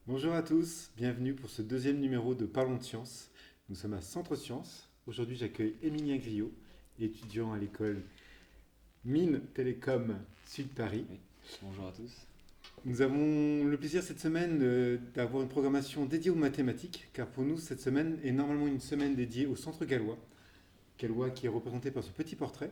Bonjour à tous, bienvenue pour ce deuxième numéro de Parlons de Sciences. Nous sommes à Centre Sciences. Aujourd'hui, j'accueille Émilien Griot, étudiant à l'école Mines Télécom Sud Paris. Oui. Bonjour à tous. Nous avons le plaisir cette semaine d'avoir une programmation dédiée aux mathématiques, car pour nous, cette semaine est normalement une semaine dédiée au Centre Gallois. Gallois qui est représenté par ce petit portrait.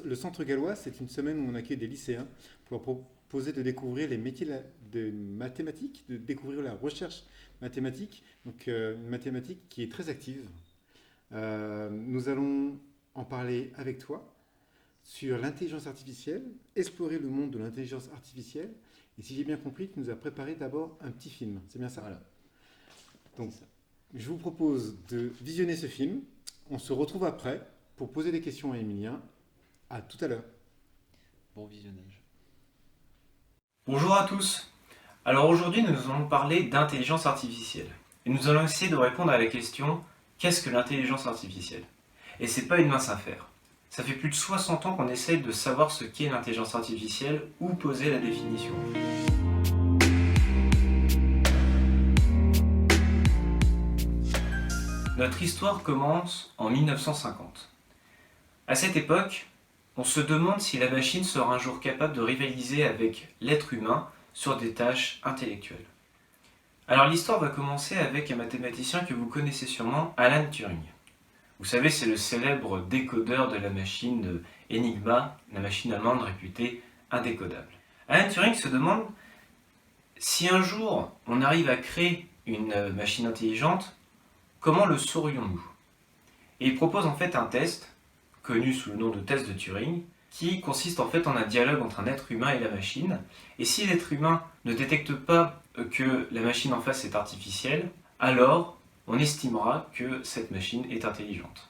Le Centre Gallois, c'est une semaine où on accueille des lycéens pour leur proposer de découvrir les métiers de mathématiques, de découvrir la recherche mathématique, donc une mathématique qui est très active. Nous allons en parler avec toi sur l'intelligence artificielle, explorer le monde de l'intelligence artificielle, et si j'ai bien compris, tu nous as préparé d'abord un petit film, c'est bien ça? Voilà. Donc, je vous propose de visionner ce film. On se retrouve après pour poser des questions à Émilien. À tout à l'heure. Bon visionnage. Bonjour à tous. Alors aujourd'hui nous allons parler d'intelligence artificielle. Et nous allons essayer de répondre à la question qu'est-ce que l'intelligence artificielle? Et c'est pas une mince affaire. Ça fait plus de 60 ans qu'on essaye de savoir ce qu'est l'intelligence artificielle ou poser la définition. Notre histoire commence en 1950. À cette époque, on se demande si la machine sera un jour capable de rivaliser avec l'être humain sur des tâches intellectuelles. Alors l'histoire va commencer avec un mathématicien que vous connaissez sûrement, Alan Turing. Vous savez, c'est le célèbre décodeur de la machine Enigma, la machine allemande réputée indécodable. Alan Turing se demande si un jour on arrive à créer une machine intelligente, comment le saurions-nous? Et il propose en fait un test connu sous le nom de test de Turing, qui consiste en fait en un dialogue entre un être humain et la machine. Et si l'être humain ne détecte pas que la machine en face est artificielle, alors on estimera que cette machine est intelligente.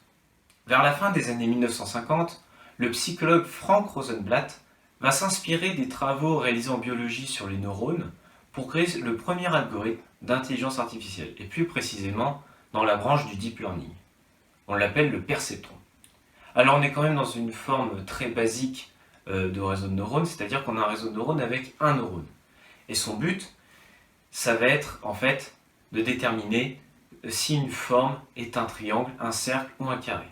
Vers la fin des années 1950, le psychologue Frank Rosenblatt va s'inspirer des travaux réalisés en biologie sur les neurones pour créer le premier algorithme d'intelligence artificielle, et plus précisément dans la branche du deep learning. On l'appelle le perceptron. Alors on est quand même dans une forme très basique de réseau de neurones, c'est-à-dire qu'on a un réseau de neurones avec un neurone. Et son but, ça va être en fait de déterminer si une forme est un triangle, un cercle ou un carré.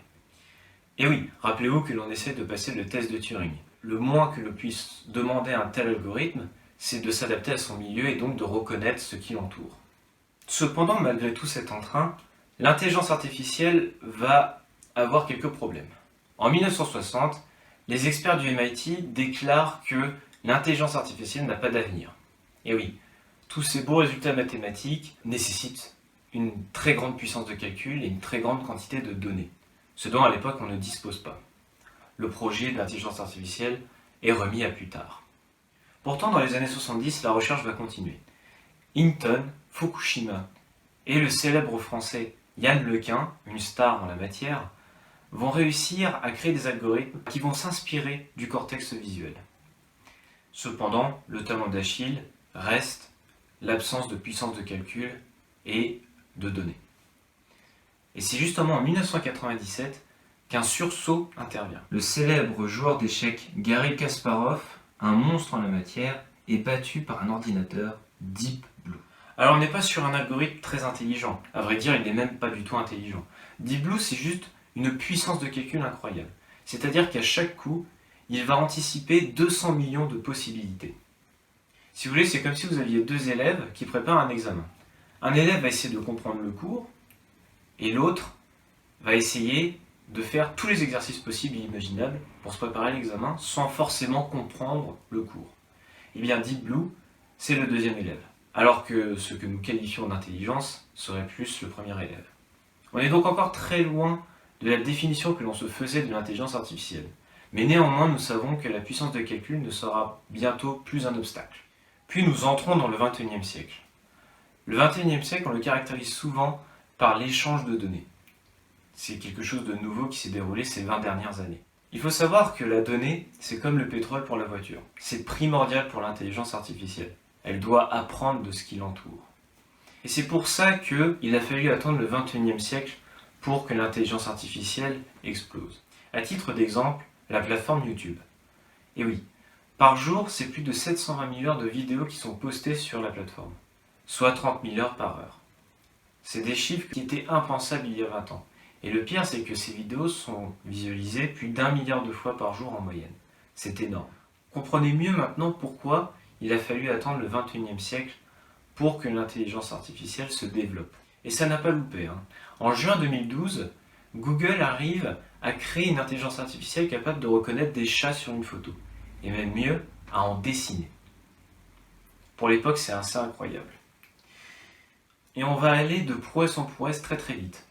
Et oui, rappelez-vous que l'on essaie de passer le test de Turing. Le moins que l'on puisse demander à un tel algorithme, c'est de s'adapter à son milieu et donc de reconnaître ce qui l'entoure. Cependant, malgré tout cet entrain, l'intelligence artificielle va avoir quelques problèmes. En 1960, les experts du MIT déclarent que l'intelligence artificielle n'a pas d'avenir. Et oui, tous ces beaux résultats mathématiques nécessitent une très grande puissance de calcul et une très grande quantité de données, ce dont à l'époque on ne dispose pas. Le projet d'intelligence artificielle est remis à plus tard. Pourtant, dans les années 70, la recherche va continuer. Hinton, Fukushima et le célèbre français Yann Lequin, une star en la matière, vont réussir à créer des algorithmes qui vont s'inspirer du cortex visuel. Cependant, le talon d'Achille reste l'absence de puissance de calcul et de données. Et c'est justement en 1997 qu'un sursaut intervient. Le célèbre joueur d'échecs Garry Kasparov, un monstre en la matière, est battu par un ordinateur Deep Blue. Alors on n'est pas sur un algorithme très intelligent, à vrai dire il n'est même pas du tout intelligent. Deep Blue c'est juste une puissance de calcul incroyable. C'est-à-dire qu'à chaque coup, il va anticiper 200 millions de possibilités. Si vous voulez, c'est comme si vous aviez deux élèves qui préparent un examen. Un élève va essayer de comprendre le cours, et l'autre va essayer de faire tous les exercices possibles et imaginables pour se préparer à l'examen sans forcément comprendre le cours. Et bien Deep Blue, c'est le deuxième élève, alors que ce que nous qualifions d'intelligence serait plus le premier élève. On est donc encore très loin de la définition que l'on se faisait de l'intelligence artificielle. Mais néanmoins, nous savons que la puissance de calcul ne sera bientôt plus un obstacle. Puis nous entrons dans le XXIe siècle. Le XXIe siècle, on le caractérise souvent par l'échange de données. C'est quelque chose de nouveau qui s'est déroulé ces 20 dernières années. Il faut savoir que la donnée, c'est comme le pétrole pour la voiture. C'est primordial pour l'intelligence artificielle. Elle doit apprendre de ce qui l'entoure. Et c'est pour ça qu'il a fallu attendre le 21e siècle pour que l'intelligence artificielle explose. À titre d'exemple, la plateforme YouTube. Et oui, par jour, c'est plus de 720 000 heures de vidéos qui sont postées sur la plateforme, soit 30 000 heures par heure. C'est des chiffres qui étaient impensables il y a 20 ans. Et le pire, c'est que ces vidéos sont visualisées plus d'1 milliard de fois par jour en moyenne. C'est énorme. Comprenez mieux maintenant pourquoi il a fallu attendre le 21e siècle pour que l'intelligence artificielle se développe. Et ça n'a pas loupé. En juin 2012, Google arrive à créer une intelligence artificielle capable de reconnaître des chats sur une photo. Et même mieux, à en dessiner. Pour l'époque, c'est assez incroyable. Et on va aller de prouesse en prouesse très très vite.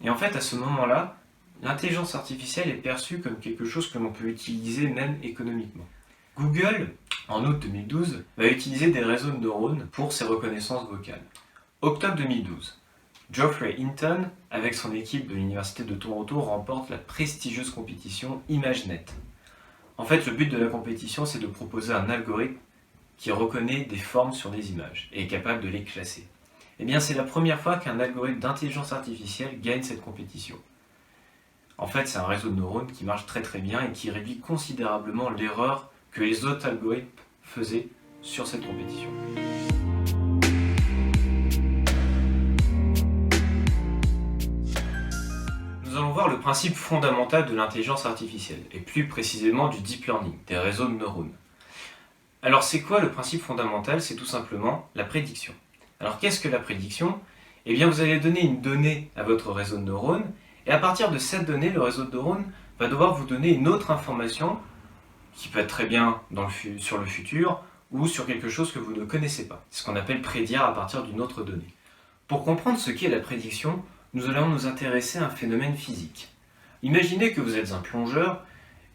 Et en fait, à ce moment-là, l'intelligence artificielle est perçue comme quelque chose que l'on peut utiliser même économiquement. Google, en août 2012, va utiliser des réseaux de neurones pour ses reconnaissances vocales. Octobre 2012, Geoffrey Hinton, avec son équipe de l'Université de Toronto, remporte la prestigieuse compétition ImageNet. En fait, le but de la compétition, c'est de proposer un algorithme qui reconnaît des formes sur des images et est capable de les classer. Eh bien, c'est la première fois qu'un algorithme d'intelligence artificielle gagne cette compétition. En fait, c'est un réseau de neurones qui marche très très bien et qui réduit considérablement l'erreur que les autres algorithmes faisaient sur cette compétition. Nous allons voir le principe fondamental de l'intelligence artificielle, et plus précisément du deep learning, des réseaux de neurones. Alors c'est quoi le principe fondamental? C'est tout simplement la prédiction. Alors qu'est-ce que la prédiction? Eh bien vous allez donner une donnée à votre réseau de neurones, et à partir de cette donnée, le réseau de neurones va devoir vous donner une autre information, qui peut être très bien sur le futur, ou sur quelque chose que vous ne connaissez pas. C'est ce qu'on appelle prédire à partir d'une autre donnée. Pour comprendre ce qu'est la prédiction, nous allons nous intéresser à un phénomène physique. Imaginez que vous êtes un plongeur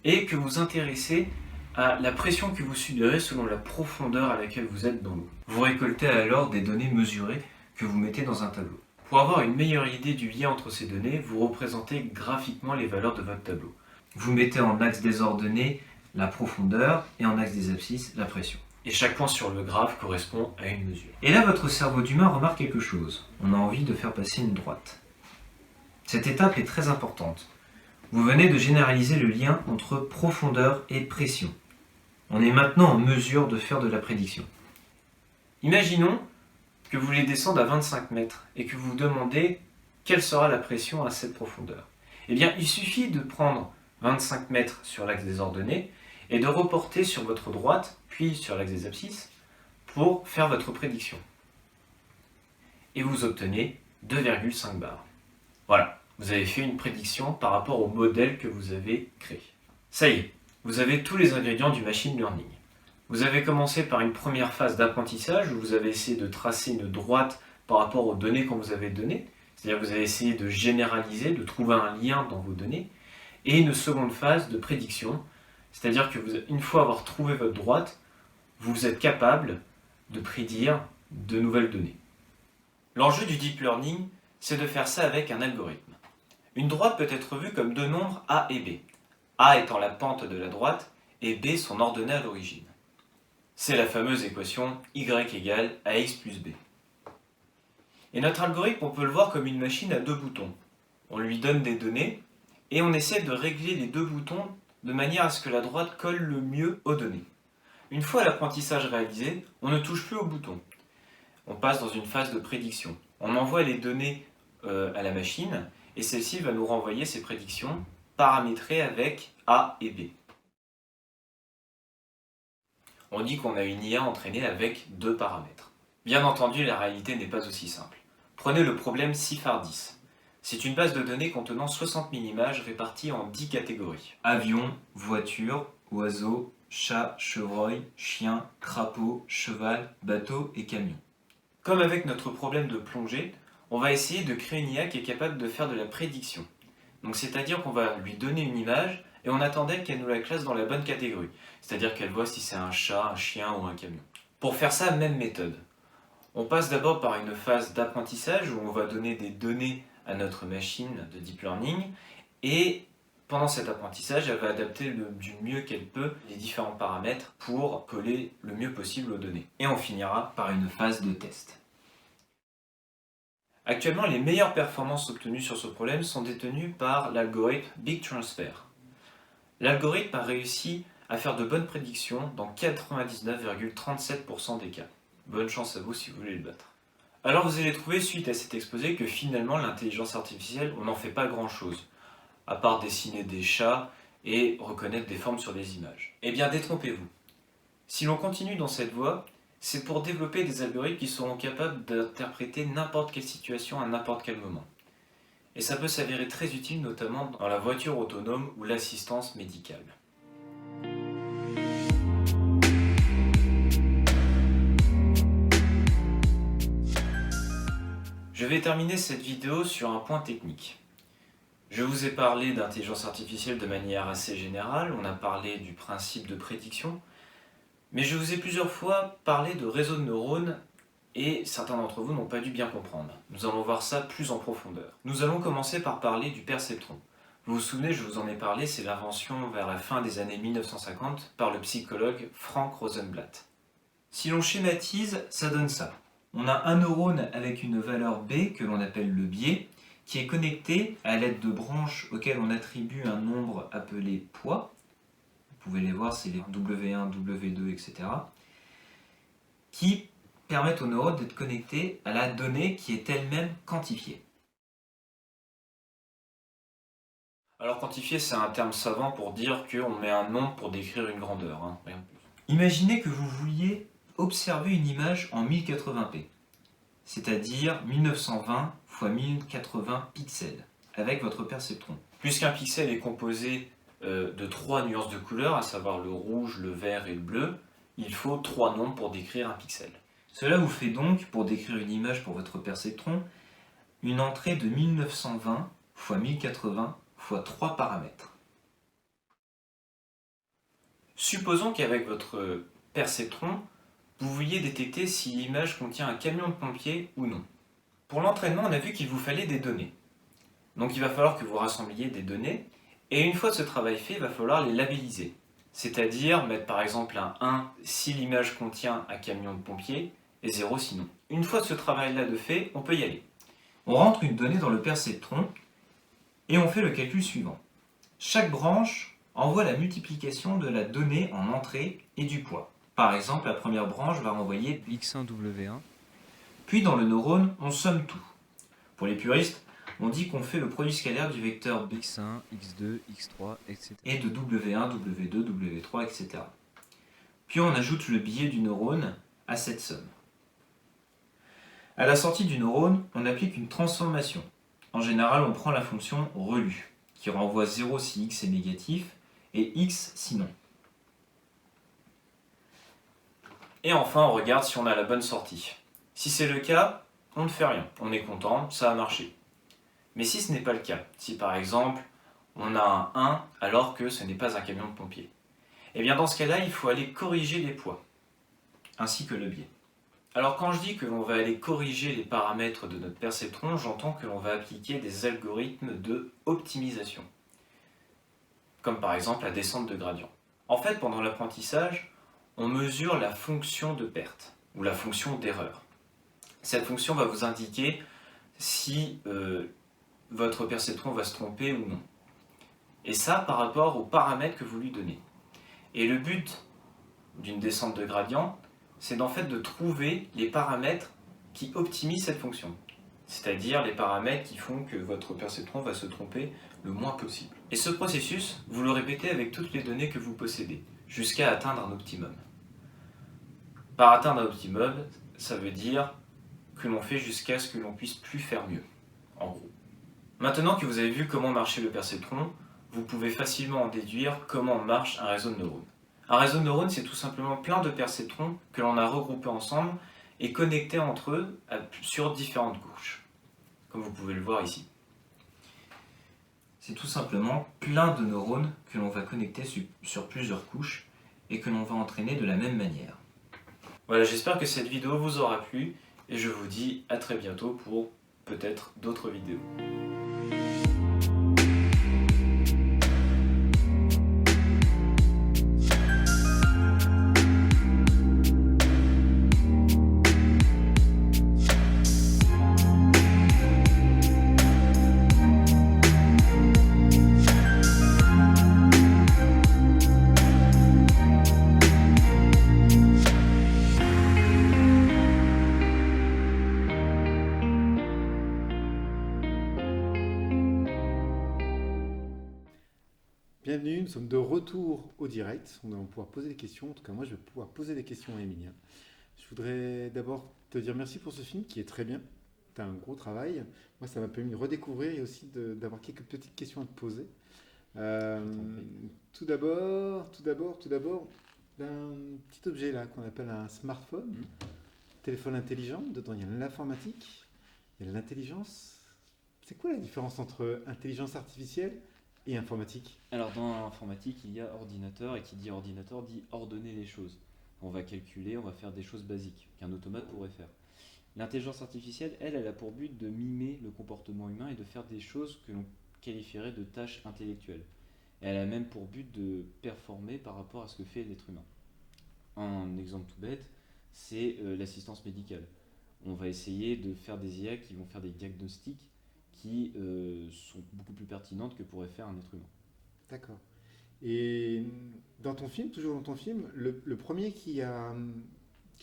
et que vous intéressez à la pression que vous subirez selon la profondeur à laquelle vous êtes dans l'eau. Vous récoltez alors des données mesurées que vous mettez dans un tableau. Pour avoir une meilleure idée du lien entre ces données, vous représentez graphiquement les valeurs de votre tableau. Vous mettez en axe des ordonnées la profondeur et en axe des abscisses la pression. Et chaque point sur le graphe correspond à une mesure. Et là, votre cerveau d'humain remarque quelque chose. On a envie de faire passer une droite. Cette étape est très importante. Vous venez de généraliser le lien entre profondeur et pression. On est maintenant en mesure de faire de la prédiction. Imaginons que vous voulez descendre à 25 mètres et que vous vous demandez quelle sera la pression à cette profondeur. Eh bien, il suffit de prendre 25 mètres sur l'axe des ordonnées et de reporter sur votre droite, puis sur l'axe des abscisses, pour faire votre prédiction. Et vous obtenez 2,5 bars. Voilà, vous avez fait une prédiction par rapport au modèle que vous avez créé. Ça y est, vous avez tous les ingrédients du machine learning. Vous avez commencé par une première phase d'apprentissage où vous avez essayé de tracer une droite par rapport aux données qu'on vous avait données. C'est-à-dire que vous avez essayé de généraliser, de trouver un lien dans vos données. Et une seconde phase de prédiction. C'est-à-dire que une fois avoir trouvé votre droite, vous êtes capable de prédire de nouvelles données. L'enjeu du deep learning, c'est de faire ça avec un algorithme. Une droite peut être vue comme deux nombres A et B. A étant la pente de la droite et B son ordonnée à l'origine. C'est la fameuse équation y égale ax plus b. Et notre algorithme, on peut le voir comme une machine à deux boutons. On lui donne des données et on essaie de régler les deux boutons de manière à ce que la droite colle le mieux aux données. Une fois l'apprentissage réalisé, on ne touche plus aux boutons. On passe dans une phase de prédiction. On envoie les données à la machine et celle-ci va nous renvoyer ses prédictions paramétrées avec A et B. On dit qu'on a une IA entraînée avec deux paramètres. Bien entendu, la réalité n'est pas aussi simple. Prenez le problème CIFAR-10. C'est une base de données contenant 60 000 images réparties en 10 catégories. Avion, voiture, oiseau, chat, chevreuil, chien, crapaud, cheval, bateau et camion. Comme avec notre problème de plongée, on va essayer de créer une IA qui est capable de faire de la prédiction. Donc c'est-à-dire qu'on va lui donner une image et on attendait qu'elle nous la classe dans la bonne catégorie. C'est-à-dire qu'elle voit si c'est un chat, un chien ou un camion. Pour faire ça, même méthode. On passe d'abord par une phase d'apprentissage où on va donner des données à notre machine de deep learning et pendant cet apprentissage, elle va adapter du mieux qu'elle peut les différents paramètres pour coller le mieux possible aux données. Et on finira par une phase de test. Actuellement, les meilleures performances obtenues sur ce problème sont détenues par l'algorithme Big Transfer. L'algorithme a réussi à faire de bonnes prédictions dans 99,37% des cas. Bonne chance à vous si vous voulez le battre. Alors vous allez trouver suite à cet exposé que finalement l'intelligence artificielle, on n'en fait pas grand chose, à part dessiner des chats et reconnaître des formes sur des images. Eh bien détrompez-vous. Si l'on continue dans cette voie, c'est pour développer des algorithmes qui seront capables d'interpréter n'importe quelle situation à n'importe quel moment. Et ça peut s'avérer très utile notamment dans la voiture autonome ou l'assistance médicale. Je vais terminer cette vidéo sur un point technique. Je vous ai parlé d'intelligence artificielle de manière assez générale, on a parlé du principe de prédiction, mais je vous ai plusieurs fois parlé de réseaux de neurones et certains d'entre vous n'ont pas dû bien comprendre. Nous allons voir ça plus en profondeur. Nous allons commencer par parler du perceptron. Vous vous souvenez, je vous en ai parlé, c'est l'invention vers la fin des années 1950 par le psychologue Frank Rosenblatt. Si l'on schématise, ça donne ça. On a un neurone avec une valeur B que l'on appelle le biais, qui est connecté à l'aide de branches auxquelles on attribue un nombre appelé poids. Vous pouvez les voir, c'est les W1, W2, etc. qui permettent au neurone d'être connecté à la donnée qui est elle-même quantifiée. Alors quantifier, c'est un terme savant pour dire qu'on met un nombre pour décrire une grandeur, hein, rien de plus. Imaginez que vous vouliez observer une image en 1080p, c'est-à-dire 1920 x 1080 pixels, avec votre perceptron. Puisqu'un pixel est composé de 3 nuances de couleurs, à savoir le rouge, le vert et le bleu, il faut 3 nombres pour décrire un pixel. Cela vous fait donc, pour décrire une image pour votre perceptron, une entrée de 1920 x 1080 x 3 paramètres. Supposons qu'avec votre perceptron, vous vouliez détecter si l'image contient un camion de pompiers ou non. Pour l'entraînement, on a vu qu'il vous fallait des données. Donc il va falloir que vous rassembliez des données, et une fois ce travail fait, il va falloir les labelliser. C'est-à-dire mettre par exemple un 1 si l'image contient un camion de pompiers, et 0 sinon. Une fois ce travail-là de fait, on peut y aller. On rentre une donnée dans le perceptron, et on fait le calcul suivant. Chaque branche envoie la multiplication de la donnée en entrée et du poids. Par exemple, la première branche va renvoyer X1 W1. Puis dans le neurone, on somme tout. Pour les puristes, on dit qu'on fait le produit scalaire du vecteur B X1, X2, X3, etc. et de W1, W2, W3, etc. Puis on ajoute le biais du neurone à cette somme. À la sortie du neurone, on applique une transformation. En général, on prend la fonction relu, qui renvoie 0 si x est négatif et x sinon. Et enfin, on regarde si on a la bonne sortie. Si c'est le cas, on ne fait rien, on est content, ça a marché. Mais si ce n'est pas le cas, si par exemple on a un 1 alors que ce n'est pas un camion de pompiers, et bien dans ce cas-là, il faut aller corriger les poids, ainsi que le biais. Alors quand je dis que l'on va aller corriger les paramètres de notre perceptron, j'entends que l'on va appliquer des algorithmes de optimisation, comme par exemple la descente de gradient. En fait, pendant l'apprentissage, on mesure la fonction de perte, ou la fonction d'erreur. Cette fonction va vous indiquer si votre perceptron va se tromper ou non. Et ça par rapport aux paramètres que vous lui donnez. Et le but d'une descente de gradient, c'est en fait de trouver les paramètres qui optimisent cette fonction. C'est-à-dire les paramètres qui font que votre perceptron va se tromper le moins possible. Et ce processus, vous le répétez avec toutes les données que vous possédez, jusqu'à atteindre un optimum. Par atteindre un optimum, ça veut dire que l'on fait jusqu'à ce que l'on puisse plus faire mieux, en gros. Maintenant que vous avez vu comment marchait le perceptron, vous pouvez facilement en déduire comment marche un réseau de neurones. Un réseau de neurones, c'est tout simplement plein de perceptrons que l'on a regroupés ensemble et connectés entre eux sur différentes couches, comme vous pouvez le voir ici. C'est tout simplement plein de neurones que l'on va connecter sur plusieurs couches et que l'on va entraîner de la même manière. Voilà, j'espère que cette vidéo vous aura plu et je vous dis à très bientôt pour peut-être d'autres vidéos. Bienvenue, nous sommes de retour au direct. On va pouvoir poser des questions. En tout cas, moi, je vais pouvoir poser des questions à Emilien. Je voudrais d'abord te dire merci pour ce film qui est très bien. Tu as un gros travail. Moi, ça m'a permis de redécouvrir et aussi d'avoir quelques petites questions à te poser. Tout d'abord, un petit objet là qu'on appelle un smartphone, téléphone intelligent. Dedans, il y a l'informatique, il y a l'intelligence. C'est quoi la différence entre intelligence artificielle et informatique? Alors dans l'informatique, il y a ordinateur, et qui dit ordinateur dit ordonner les choses. On va calculer, on va faire des choses basiques qu'un automate pourrait faire. L'intelligence artificielle, elle a pour but de mimer le comportement humain et de faire des choses que l'on qualifierait de tâches intellectuelles. Et elle a même pour but de performer par rapport à ce que fait l'être humain. Un exemple tout bête, c'est l'assistance médicale. On va essayer de faire des IA qui vont faire des diagnostics qui sont beaucoup plus pertinentes que pourrait faire un être humain. D'accord. Et dans ton film, toujours dans ton film, le premier qui a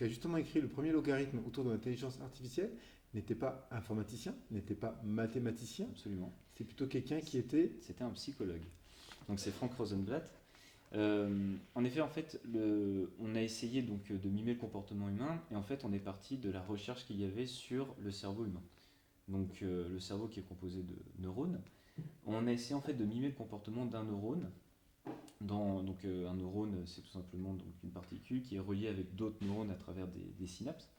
justement écrit le premier logarithme autour de l'intelligence artificielle n'était pas informaticien, n'était pas mathématicien. Absolument. C'est plutôt quelqu'un qui était... C'était un psychologue. Donc c'est Frank Rosenblatt. En effet, on a essayé donc de mimer le comportement humain, et en fait on est parti de la recherche qu'il y avait sur le cerveau humain. Donc le cerveau qui est composé de neurones. On a essayé en fait de mimer le comportement d'un neurone. Un neurone, c'est tout simplement donc une particule qui est reliée avec d'autres neurones à travers des synapses.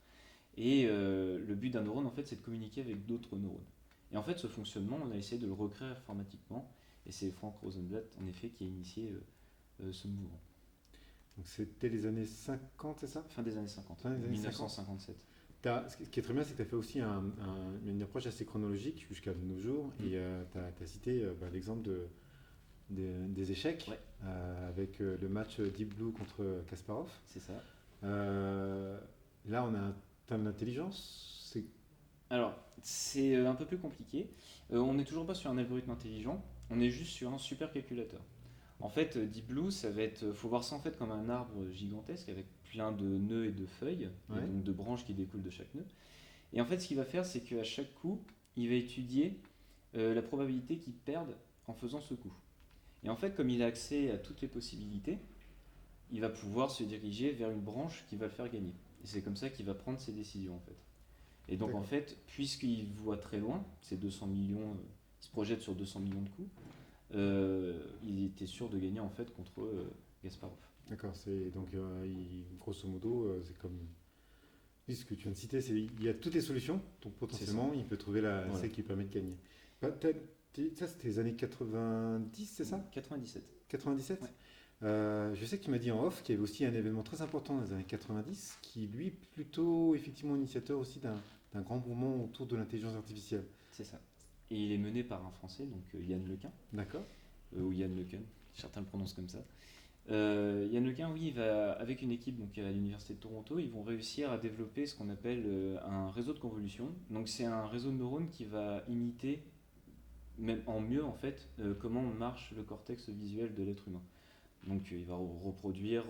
Et le but d'un neurone, en fait, c'est de communiquer avec d'autres neurones. Et en fait, ce fonctionnement, on a essayé de le recréer informatiquement. Et c'est Frank Rosenblatt, en effet, qui a initié ce mouvement. Donc c'était les années 50, c'est ça? Fin des années 50, Fin des années 1957. Ce qui est très bien, c'est que tu as fait aussi une approche assez chronologique jusqu'à nos jours. Et tu as cité l'exemple des échecs, Ouais. avec le match Deep Blue contre Kasparov. C'est ça. Là, on a un terme d'intelligence. Alors, c'est un peu plus compliqué. On n'est toujours pas sur un algorithme intelligent, on est juste sur un supercalculateur. En fait, Deep Blue, faut voir ça en fait comme un arbre gigantesque avec plein de nœuds et de feuilles, Ouais. et donc de branches qui découlent de chaque nœud. Et en fait, ce qu'il va faire, c'est qu'à chaque coup, il va étudier la probabilité qu'il perde en faisant ce coup. Et en fait, comme il a accès à toutes les possibilités, il va pouvoir se diriger vers une branche qui va le faire gagner. Et c'est comme ça qu'il va prendre ses décisions en fait. Et donc D'accord. en fait, puisqu'il voit très loin, c'est 200 millions, il se projette sur 200 millions de coups, il était sûr de gagner en fait contre Kasparov. D'accord, grosso modo, c'est comme ce que tu viens de citer, il y a toutes les solutions, donc potentiellement il peut trouver celle qui permet de gagner. Ça, c'était les années 90, c'est ça? 97. 97. Ouais. Je sais que tu m'as dit en off qu'il y avait aussi un événement très important dans les années 90, qui lui plutôt effectivement initiateur aussi d'un grand mouvement autour de l'intelligence artificielle. C'est ça. Et il est mené par un Français, donc Yann Lequin, D'accord. ou Yann Lequin, certains le prononcent comme ça. Yann Lequin, oui, il va, avec une équipe donc, à l'université de Toronto, ils vont réussir à développer ce qu'on appelle un réseau de convolution. Donc c'est un réseau de neurones qui va imiter, même en mieux en fait, comment marche le cortex visuel de l'être humain. Donc il va reproduire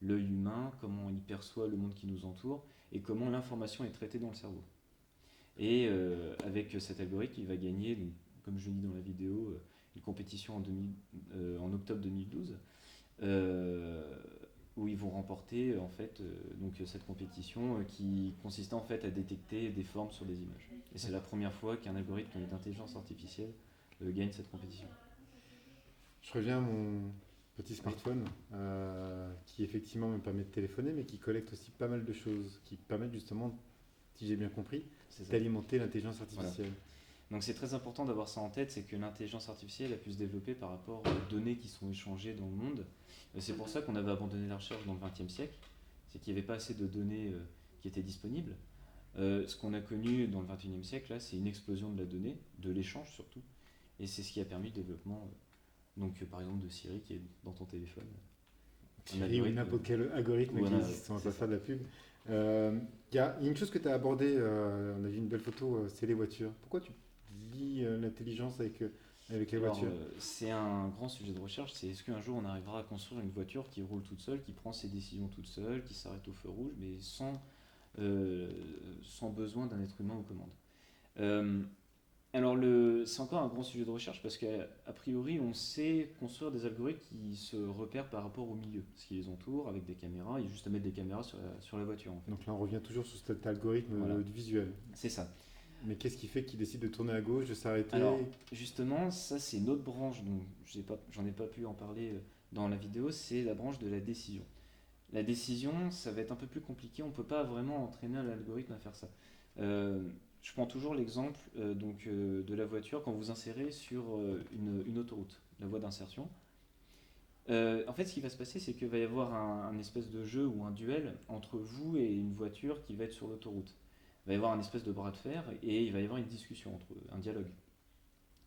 l'œil humain, comment il perçoit le monde qui nous entoure, et comment l'information est traitée dans le cerveau. Et avec cet algorithme, il va gagner, donc, comme je le dis dans la vidéo, une compétition en octobre 2012, où ils vont remporter en fait donc cette compétition qui consistait en fait à détecter des formes sur des images. Et c'est la première fois qu'un algorithme d'intelligence artificielle gagne cette compétition. Je reviens à mon petit smartphone qui effectivement me permet de téléphoner, mais qui collecte aussi pas mal de choses, qui permettent justement, si j'ai bien compris, C'est ça. d'alimenter l'intelligence artificielle. Voilà. Donc c'est très important d'avoir ça en tête, c'est que l'intelligence artificielle a pu se développer par rapport aux données qui sont échangées dans le monde. C'est pour ça qu'on avait abandonné la recherche dans le XXe siècle, c'est qu'il n'y avait pas assez de données qui étaient disponibles. Ce qu'on a connu dans le 21e siècle, là, c'est une explosion de la donnée, de l'échange surtout, et c'est ce qui a permis le développement, par exemple, de Siri qui est dans ton téléphone. Siri ou n'importe quel algorithme qui existe, on va pas faire de la pub. Il y a une chose que tu as abordée, on a vu une belle photo, c'est les voitures. Pourquoi tu lis l'intelligence avec les voitures? C'est un grand sujet de recherche, c'est est-ce qu'un jour on arrivera à construire une voiture qui roule toute seule, qui prend ses décisions toute seule, qui s'arrête au feu rouge, mais sans besoin d'un être humain aux commandes. C'est encore un grand sujet de recherche parce qu'a priori on sait construire des algorithmes qui se repèrent par rapport au milieu, ce qui les entoure avec des caméras, il y a juste à mettre des caméras sur la voiture en fait. Donc là on revient toujours sur cet algorithme visuel. C'est ça. Mais qu'est-ce qui fait qu'il décide de tourner à gauche, de s'arrêter? Alors, justement, ça c'est une autre branche, donc j'en ai pas pu en parler dans la vidéo, c'est la branche de la décision. La décision, ça va être un peu plus compliqué, on ne peut pas vraiment entraîner un algorithme à faire ça. Je prends toujours l'exemple de la voiture quand vous insérez sur une autoroute, la voie d'insertion. En fait, ce qui va se passer, c'est qu'il va y avoir un espèce de jeu ou un duel entre vous et une voiture qui va être sur l'autoroute. Il va y avoir un espèce de bras de fer et il va y avoir une discussion entre eux, un dialogue.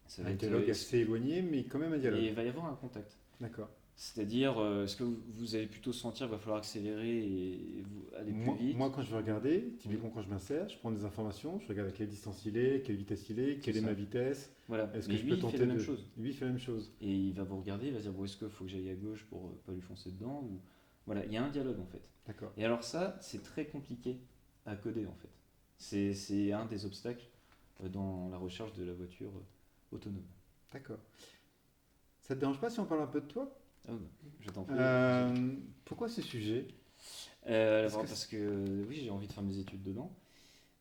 Ça va être un dialogue assez éloigné, mais quand même un dialogue. Et il va y avoir un contact. D'accord. C'est-à-dire, est-ce que vous allez plutôt sentir qu'il va falloir accélérer et aller plus vite? Moi, quand je vais regarder, typiquement quand je m'insère, je prends des informations, je regarde à quelle distance il est, quelle vitesse il est, quelle est ma vitesse. Voilà. Est-ce que je peux tenter la même chose. Lui, il fait la même chose. Et il va vous regarder, il va se dire bon, est-ce qu'il faut que j'aille à gauche pour pas lui foncer dedans ou... Voilà, il y a un dialogue en fait. D'accord. Et alors ça, c'est très compliqué à coder en fait. C'est un des obstacles dans la recherche de la voiture autonome. D'accord. Ça te dérange pas si on parle un peu de toi? Je t'en prie. Pourquoi ce sujet? Parce que oui, j'ai envie de faire mes études dedans.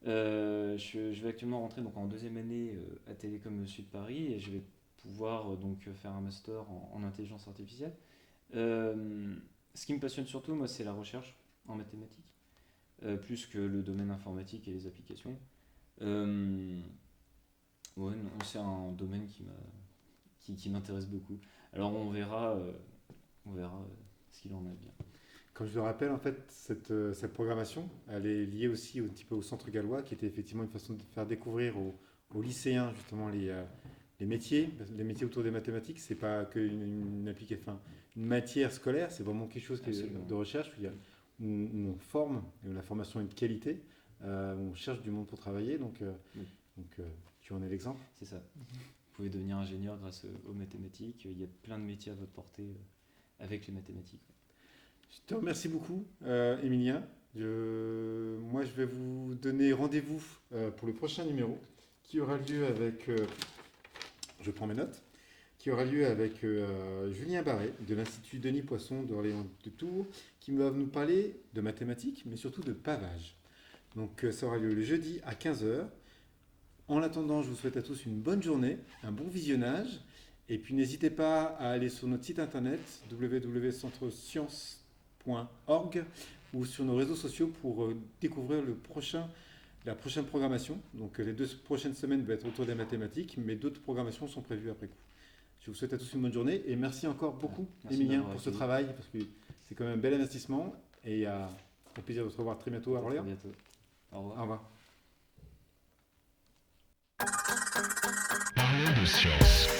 Je vais actuellement rentrer donc en deuxième année à Télécom Sud Paris et je vais pouvoir donc faire un master en intelligence artificielle. Ce qui me passionne surtout, moi, c'est la recherche en mathématiques, plus que le domaine informatique et les applications. C'est un domaine qui m'intéresse beaucoup. Alors on verra ce qu'il en a bien. Comme je le rappelle, en fait, cette programmation, elle est liée aussi un petit peu au Centre Gallois, qui était effectivement une façon de faire découvrir aux lycéens justement les métiers autour des mathématiques. C'est pas qu'une matière scolaire, c'est vraiment quelque chose de recherche où on forme, où la formation est de qualité, où on cherche du monde pour travailler. Donc, tu en es l'exemple. C'est ça. Vous pouvez devenir ingénieur grâce aux mathématiques. Il y a plein de métiers à votre portée avec les mathématiques. Je te remercie beaucoup, Emilien. Moi, je vais vous donner rendez-vous pour le prochain numéro qui aura lieu avec, je prends mes notes, qui aura lieu avec Julien Barret de l'Institut Denis Poisson d'Orléans de Tours, qui va nous parler de mathématiques, mais surtout de pavage. Donc, ça aura lieu le jeudi à 15h. En attendant, je vous souhaite à tous une bonne journée, un bon visionnage. Et puis n'hésitez pas à aller sur notre site internet www.centresciences.org ou sur nos réseaux sociaux pour découvrir la prochaine programmation. Donc les 2 prochaines semaines vont être autour des mathématiques, mais d'autres programmations sont prévues après coup. Je vous souhaite à tous une bonne journée et merci encore beaucoup, Emilien, pour ce travail, parce que c'est quand même un bel investissement et un plaisir de te revoir très bientôt à Orléans. À bientôt. Au revoir. Au revoir. Parlons de science.